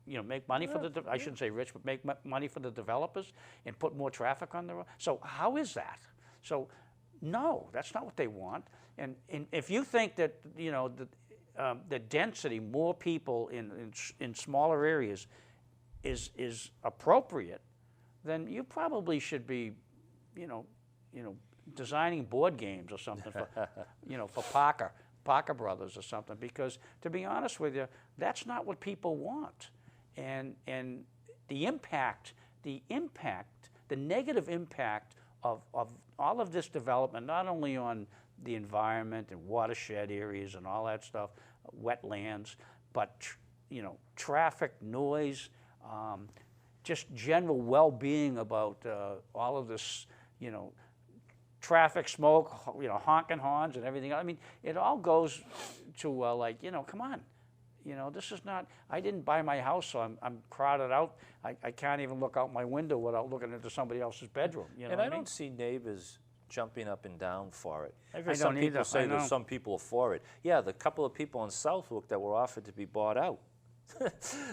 You know, make money for the, I shouldn't say rich, but make money for the developers and put more traffic on the road. So how is that? So no, that's not what they want. And if you think that, you know, the density, more people in smaller areas is appropriate, then you probably should be, you know, designing board games or something for, you know, for Parker Brothers or something, because to be honest with you, that's not what people want. And the negative impact of all of this development, not only on the environment and watershed areas and all that stuff, wetlands, but you know, traffic, noise, just general well-being about all of this, you know, traffic, smoke, you know, honking horns and everything. I mean, it all goes to like, you know, come on. You know, this is not, I didn't buy my house, so I'm crowded out. I can't even look out my window without looking into somebody else's bedroom. You know And what I mean? don't see neighbors jumping up and down for it. I've I heard some don't people either. say I that know. some people are for it. Yeah, the couple of people in Southwark that were offered to be bought out.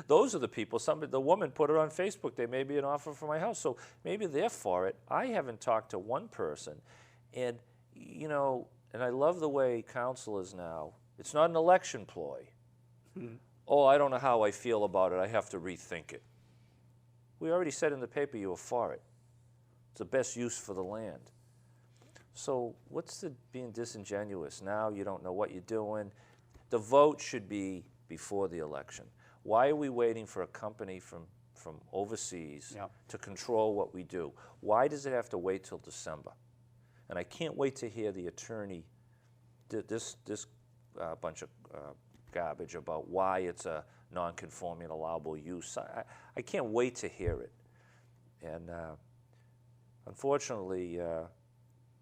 Those are the people. The woman put it on Facebook. There may be an offer for my house, so maybe they're for it. I haven't talked to one person, and you know, and I love the way council is now. It's not an election ploy. Oh, I don't know how I feel about it. I have to rethink it. We already said in the paper you were for it. It's the best use for the land. So what's the being disingenuous? Now you don't know what you're doing. The vote should be before the election. Why are we waiting for a company from overseas to control what we do? Why does it have to wait till December? And I can't wait to hear the attorney, this bunch of garbage about why it's a non-conforming allowable use. I can't wait to hear it. And unfortunately,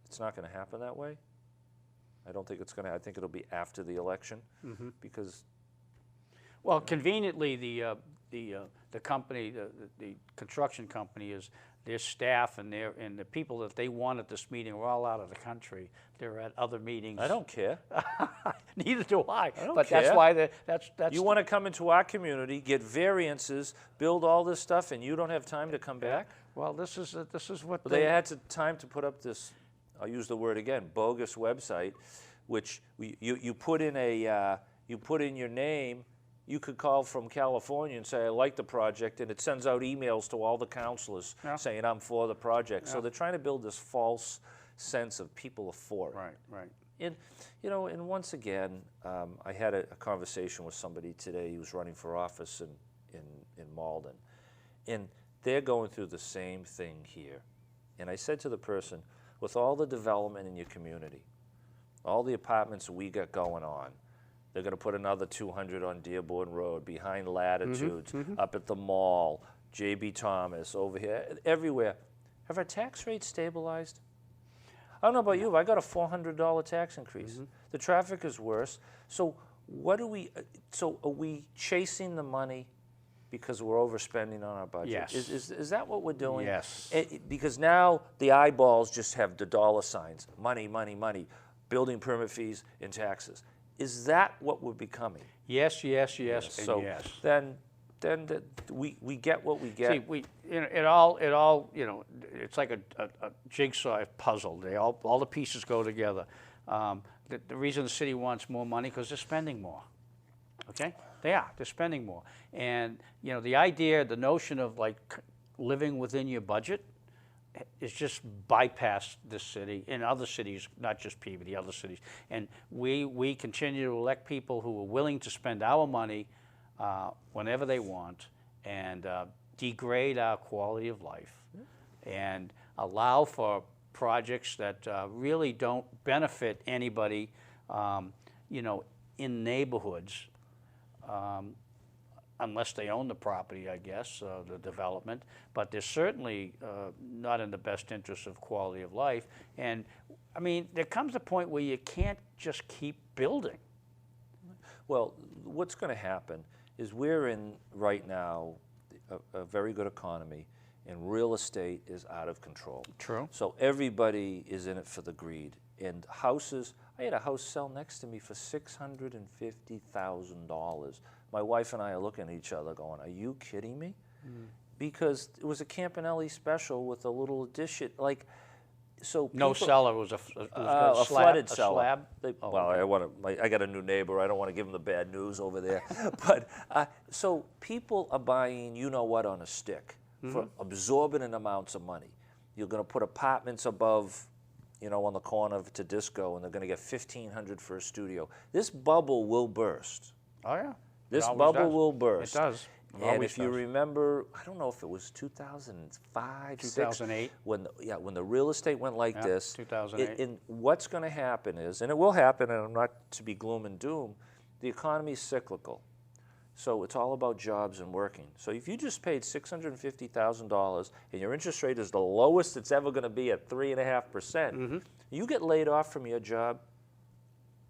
it's not going to happen that way. I don't think it's going to. I think it'll be after the election because. Well, conveniently, the company, the construction company, is their staff and the people that they want at this meeting are all out of the country. They're at other meetings. I don't care. Neither do I. don't But care. that's why that's. You want to come into our community, get variances, build all this stuff, and you don't have time to come back? Well, this is what They had time to put up this. I'll use the word again, bogus website, which you put in you put in your name. You could call from California and say, I like the project, and it sends out emails to all the councilors saying, I'm for the project. So they're trying to build this false sense of people are for it. Right, right. And, you know, and once again, I had a conversation with somebody today who was running for office in Malden, and they're going through the same thing here. And I said to the person, with all the development in your community, all the apartments we got going on, they're going to put another 200 on Dearborn Road, behind Latitudes, up at the mall, J.B. Thomas, over here, everywhere. Have our tax rates stabilized? I don't know about you, but I got a $400 tax increase. The traffic is worse. So what do we? So are we chasing the money because we're overspending on our budget? Yes. Is that what we're doing? Yes. Because now the eyeballs just have the dollar signs: money, money, money, building permit fees and taxes. Is that what we're becoming? Yes, yes, yes, and So yes. then we get what we get. See, you know, it all, you know, it's like a jigsaw puzzle. All the pieces go together. The reason the city wants more money because they're spending more. Okay, they're spending more, and you know, the notion of like living within your budget is just bypassed this city and other cities, not just Peabody, other cities. And we continue to elect people who are willing to spend our money whenever they want and degrade our quality of life and allow for projects that really don't benefit anybody, you know, in neighborhoods. Unless they own the property, I guess, the development. But they're certainly not in the best interest of quality of life. And, I mean, there comes a point where you can't just keep building. Well, what's going to happen is we're in, right now, a very good economy, and real estate is out of control. True. So everybody is in it for the greed. And houses, I had a house sell next to me for $650,000. My wife and I are looking at each other going, are you kidding me? Because it was a Campanelli special with a little addition, like, so people, No cellar, it was a flooded cellar. slab? I got a new neighbor. I don't want to give him the bad news over there. But so people are buying, you know what, on a stick for absorbent amounts of money. You're going to put apartments above, you know, on the corner of Tedisco, and they're going to get $1,500 for a studio. This bubble will burst. Oh, yeah. This bubble will burst. It does. And if you remember, I don't know if it was 2005, 2008. when the real estate went like this. 2008. And what's going to happen is, and it will happen, and I'm not to be gloom and doom, the economy is cyclical. So it's all about jobs and working. So if you just paid $650,000 and your interest rate is the lowest it's ever going to be at 3.5%, you get laid off from your job,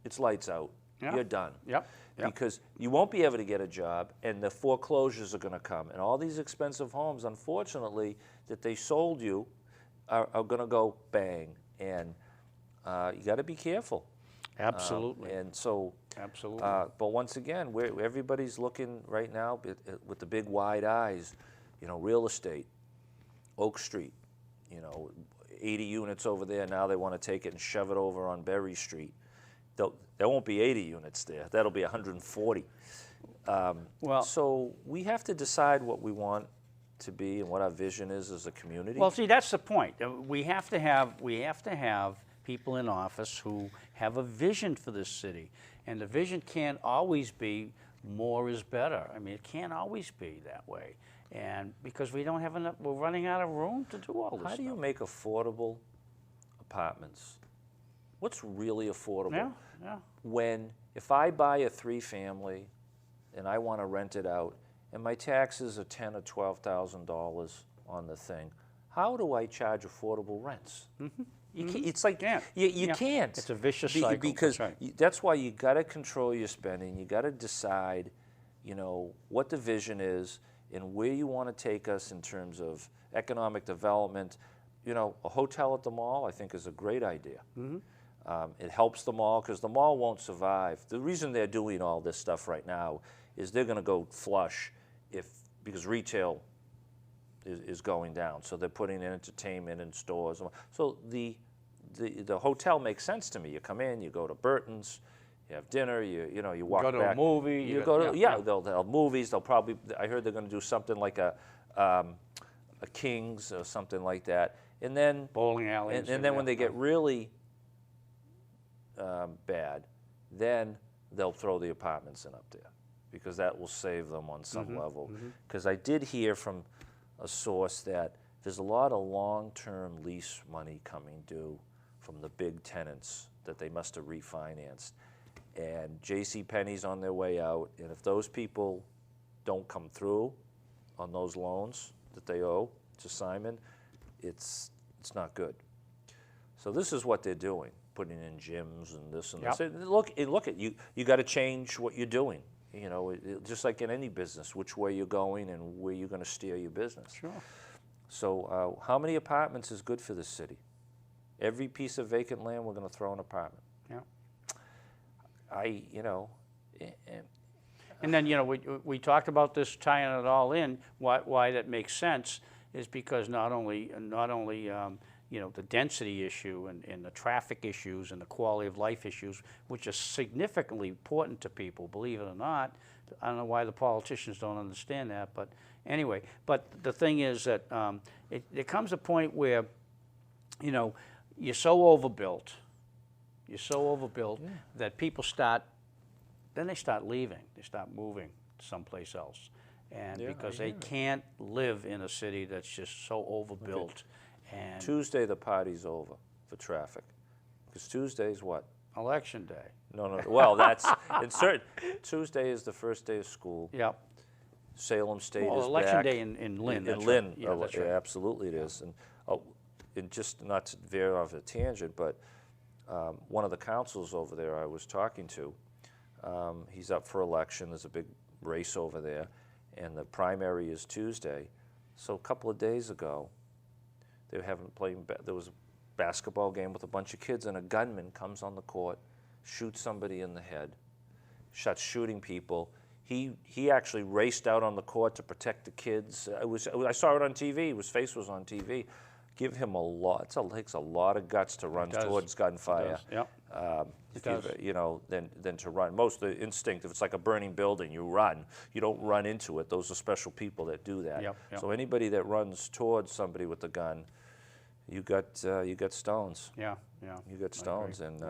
it's lights out. Yeah. You're done. Yep. Because you won't be able to get a job, and the foreclosures are going to come. And all these expensive homes, unfortunately, that they sold you are going to go bang. And you got to be careful. Absolutely. And so, Absolutely. but once again, everybody's looking right now with the big wide eyes, you know, real estate, Oak Street, you know, 80 units over there. Now they want to take it and shove it over on Barry Street. There won't be 80 units there. That'll be 140. So we have to decide what we want to be and what our vision is as a community. Well, see, that's the point. We have to have people in office who have a vision for this city, and the vision can't always be more is better. I mean, it can't always be that way, and because we don't have enough, we're running out of room to do all this. How do you make affordable apartments? What's really affordable? Yeah. When, if I buy a 3-family and I want to rent it out, and my taxes are $10,000 or $12,000 on the thing, how do I charge affordable rents? You can't, it's like you can't. It's a vicious cycle. Because that's right. that's why you got to control your spending. You got to decide, you know, what the vision is and where you want to take us in terms of economic development. You know, a hotel at the mall, I think, is a great idea. It helps the mall because the mall won't survive. The reason they're doing all this stuff right now is they're going to go flush because retail is going down. So they're putting in entertainment in stores. So the hotel makes sense to me. You come in, you go to Burton's, you have dinner, you walk back. Go to a movie. You go to they'll have movies. They'll probably, I heard they're going to do something like a King's or something like that. And then bowling alleys. And then when they get really bad, then they'll throw the apartments in up there because that will save them on some level. Because I did hear from a source that there's a lot of long-term lease money coming due from the big tenants that they must have refinanced. And JCPenney's on their way out, and if those people don't come through on those loans that they owe to Simon, it's not good. So this is what they're doing, putting in gyms and this and this. And look at you got to change what you're doing. You know, just like in any business, which way you're going and where you're going to steer your business. Sure. So how many apartments is good for this city? Every piece of vacant land, we're going to throw an apartment. Yeah. And then, you know, we talked about this, tying it all in. Why that makes sense is because not only you know, the density issue and the traffic issues and the quality of life issues, which are significantly important to people, believe it or not. I don't know why the politicians don't understand that, but anyway. But the thing is that there comes a point where, you know, you're so overbuilt that people start leaving, they start moving someplace else. And because they can't live in a city that's just so overbuilt. And Tuesday the party's over for traffic, because Tuesday's what? Election day. No. Well, that's Tuesday is the first day of school. Yep. Salem State well, is election back. day in Lynn. In Lynn, right. Yeah, that's right. Absolutely it is. And just not to veer off a tangent, but one of the councils over there I was talking to, he's up for election. There's a big race over there, and the primary is Tuesday. So a couple of days ago, they were there was a basketball game with a bunch of kids, and a gunman comes on the court, shoots somebody in the head, starts shooting people. He actually raced out on the court to protect the kids. I saw it on TV. His face was on TV. Give him a lot. It takes a lot of guts to run towards gunfire. You know, than to run. Most of the instinct, if it's like a burning building, you run. You don't run into it. Those are special people that do that. So anybody that runs towards somebody with a gun, you got stones. You got stones, and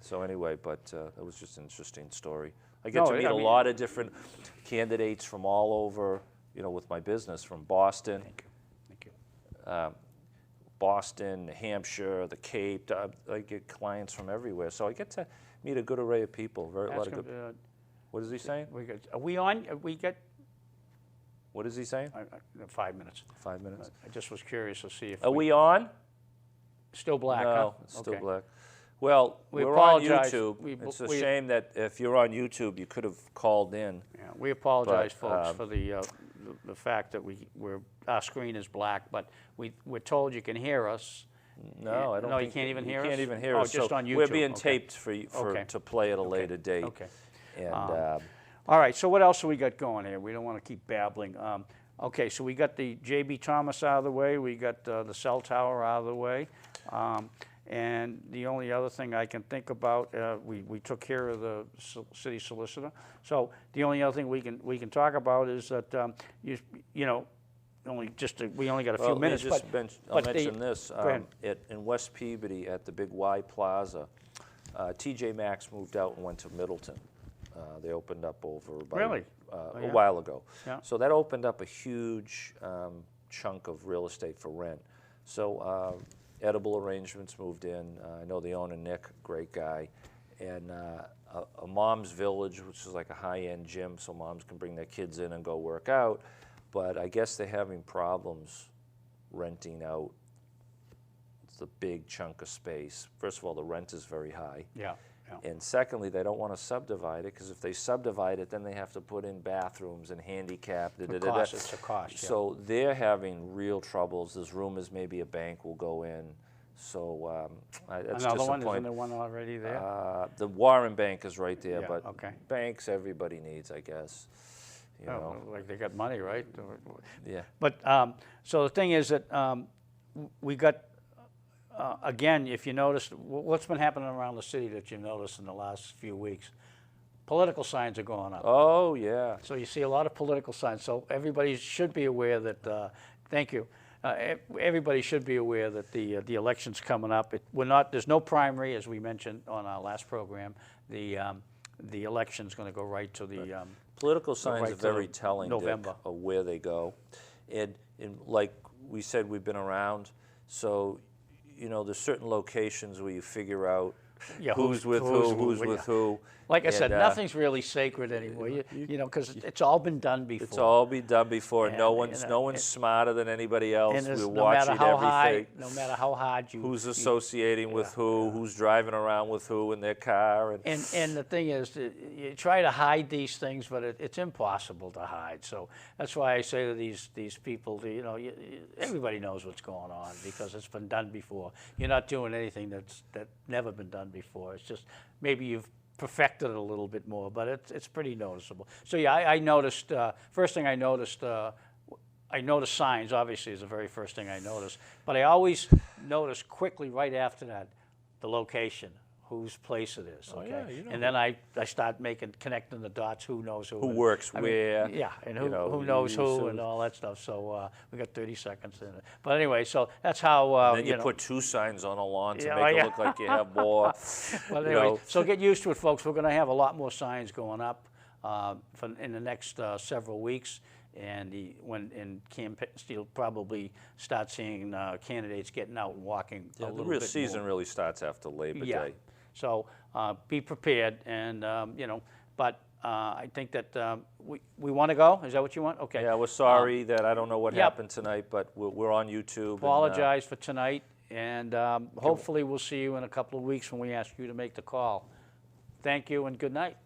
so anyway. But that was just an interesting story. I get to meet a lot of different candidates from all over. You know, with my business, from Boston. Thank you. Boston, New Hampshire, the Cape. I get clients from everywhere, so I get to meet a good array of people. A lot of good. What is he saying? Are we on? We got What is he saying? 5 minutes. 5 minutes. I just was curious to see if Are we on? still black. No, huh? it's still Okay. black. Well, We we're on apologize. YouTube. We- It's a we- shame that if you're on YouTube, you could have called in. Yeah, we apologize, But, folks, for the fact that our screen is black, but we're told you can hear us. No, I don't No, you think can't even hear You us? can't even hear Oh, us. just so on We're YouTube. being Okay. taped Okay. to play at a later date. Okay. And All right, so what else have we got going here? We don't want to keep babbling. Okay, so we got the J.B. Thomas out of the way. We got the cell tower out of the way. And the only other thing I can think about, we took care of the city solicitor. So the only other thing we can talk about is that you know, we only got a few minutes. I'll mention this. Go ahead. In West Peabody at the Big Y Plaza, TJ Maxx moved out and went to Middleton. They opened up over about Really? a while ago. Yeah. So that opened up a huge chunk of real estate for rent. So Edible Arrangements moved in. I know the owner, Nick, great guy. And a mom's village, which is like a high-end gym, so moms can bring their kids in and go work out. But I guess they're having problems renting out the big chunk of space. First of all, the rent is very high. Yeah. And secondly, they don't want to subdivide it, because if they subdivide it, then they have to put in bathrooms and handicap. It's a cost, yeah. So they're having real troubles. There's rumors maybe a bank will go in. So that's Another one? disappointing. Isn't there one already there? The Warren Bank is right there, Yeah, but okay. banks everybody needs, I guess. You know. Like they got money, right? Yeah. But so the thing is that we got, again, if you noticed, what's been happening around the city that you've noticed in the last few weeks? Political signs are going up. Oh, yeah. So you see a lot of political signs. So everybody should be aware that, thank you, everybody should be aware that the election's coming up. There's no primary, as we mentioned on our last program. The election's going to go right to the... Political signs right are to very telling, November. Dick, of where they go. And like we said, we've been around, so you know, there's certain locations where you figure out who's with who. Like I said, And, nothing's really sacred anymore. You know, because it's all been done before. It's all been done before. And, no one's smarter than anybody else. And We're no matter watching how everything. no matter how hard you... Who's associating with who? Who's driving around with who in their car? And the thing is, you try to hide these things, but it's impossible to hide. So that's why I say to these people, you know, everybody knows what's going on because it's been done before. You're not doing anything that's never been done before. It's just maybe you've perfected it a little bit more, but it's pretty noticeable. So yeah, I noticed. First thing I noticed signs. Obviously, is the very first thing I noticed. But I always notice quickly right after that the location, whose place it is. Okay, yeah, you know. and then I start connecting the dots. Who knows who? Who works where? Yeah, and you know, who knows who so- and all that stuff. So we got 30 seconds in it. But anyway, so that's how Then you know. put 2 signs on a lawn to Yeah, make yeah. it look like you have more. But you anyway, know. so get used to it, folks. We're going to have a lot more signs going up in the next several weeks, and you'll probably start seeing candidates getting out and walking a The little real bit season more. really starts after Labor Yeah. Day. So be prepared, and you know. But I think that we want to go. Is that what you want? Okay. Yeah, we're sorry that I don't know what yep. happened tonight, but we're on YouTube. Apologize for tonight, and hopefully we'll see you in a couple of weeks when we ask you to make the call. Thank you and good night.